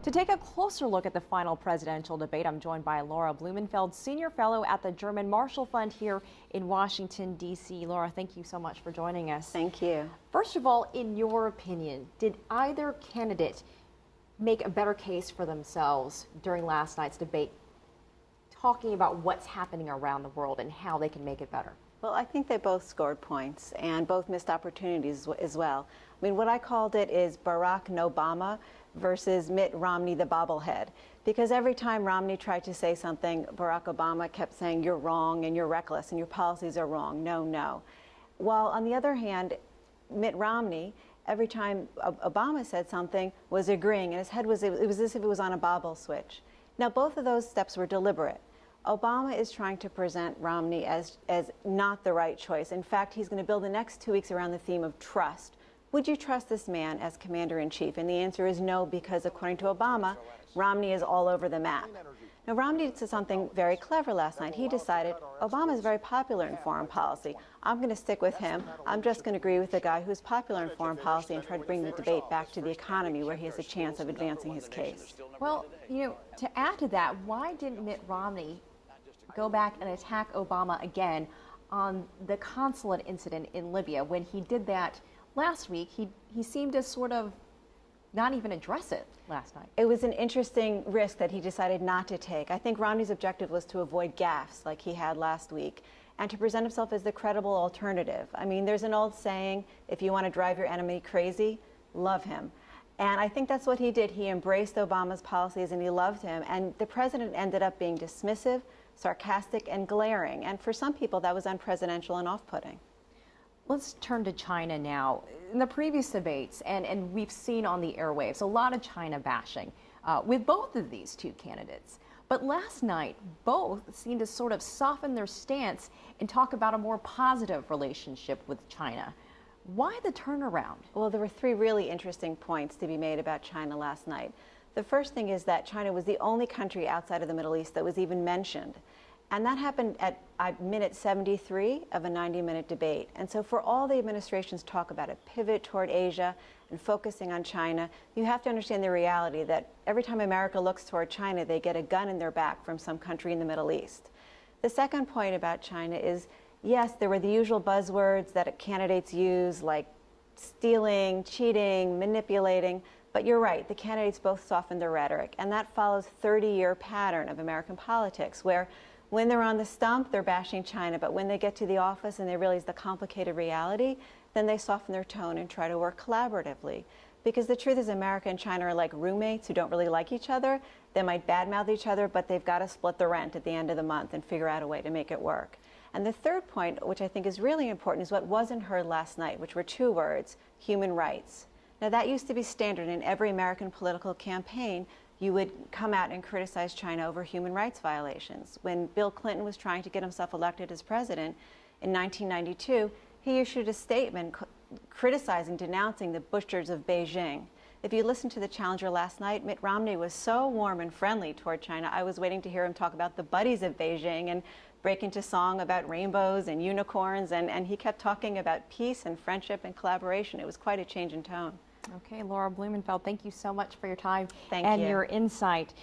To take a closer look at the final presidential debate, I'm joined by Laura Blumenfeld, Senior Fellow at the German Marshall Fund here in Washington, D.C. Laura, thank you so much for joining us. Thank you. First of all, in your opinion, did either candidate make a better case for themselves during last night's debate, talking about what's happening around the world and how they can make it better? Well, I think they both scored points and both missed opportunities as well. I mean, what I called it is Barack Obama versus Mitt Romney, the bobblehead. Because every time Romney tried to say something, Barack Obama kept saying, you're wrong and you're reckless and your policies are wrong. No, no. While on the other hand, Mitt Romney, every time Obama said something, was agreeing, and his head was, it was as if it was on a bobble switch. Now, both of those steps were deliberate. Obama is trying to present Romney as not the right choice. In fact, he's going to build the next 2 weeks around the theme of trust. Would you trust this man as commander-in-chief? And the answer is no, because according to Obama, Romney is all over the map. Now, Romney did something very clever last night. He decided Obama is very popular in foreign policy. I'm going to stick with him. I'm just going to agree with the guy who's popular in foreign policy and try to bring the debate back to the economy where he has a chance of advancing his case. Well, to add to that, why didn't Mitt Romney go back and attack Obama again on the consulate incident in Libya? When he did that last week, he seemed to sort of not even address it last night. It was an interesting risk that he decided not to take. I think Romney's objective was to avoid gaffes like he had last week and to present himself as the credible alternative. I mean, there's an old saying, if you want to drive your enemy crazy, love him. And I think that's what he did. He embraced Obama's policies and he loved him. And the president ended up being dismissive, sarcastic, and glaring. And for some people, that was unpresidential and off-putting. Let's turn to China now. In the previous debates, and we've seen on the airwaves, a lot of China bashing with both of these two candidates. But last night, both seemed to sort of soften their stance and talk about a more positive relationship with China. Why the turnaround? Well, there were three really interesting points to be made about China last night. The first thing is that China was the only country outside of the Middle East that was even mentioned. And that happened at minute 73 of a 90-minute debate. And so for all the administration's talk about a pivot toward Asia and focusing on China, you have to understand the reality that every time America looks toward China, they get a gun in their back from some country in the Middle East. The second point about China is, yes, there were the usual buzzwords that candidates use, like stealing, cheating, manipulating. But you're right, the candidates both softened their rhetoric. And that follows a 30-year pattern of American politics, where when they're on the stump, they're bashing China, but when they get to the office and they realize the complicated reality, then they soften their tone and try to work collaboratively. Because the truth is, America and China are like roommates who don't really like each other. They might badmouth each other, but they've got to split the rent at the end of the month and figure out a way to make it work. And the third point, which I think is really important, is what wasn't heard last night, which were two words: human rights. Now, that used to be standard in every American political campaign. You would come out and criticize China over human rights violations. When Bill Clinton was trying to get himself elected as president in 1992, he issued a statement criticizing, denouncing the butchers of Beijing. If you listened to the Challenger last night, Mitt Romney was so warm and friendly toward China. I was waiting to hear him talk about the buddies of Beijing and break into song about rainbows and unicorns, and he kept talking about peace and friendship and collaboration. It was quite a change in tone. Okay, Laura Blumenfeld, thank you so much for your time Thank and you. your insight.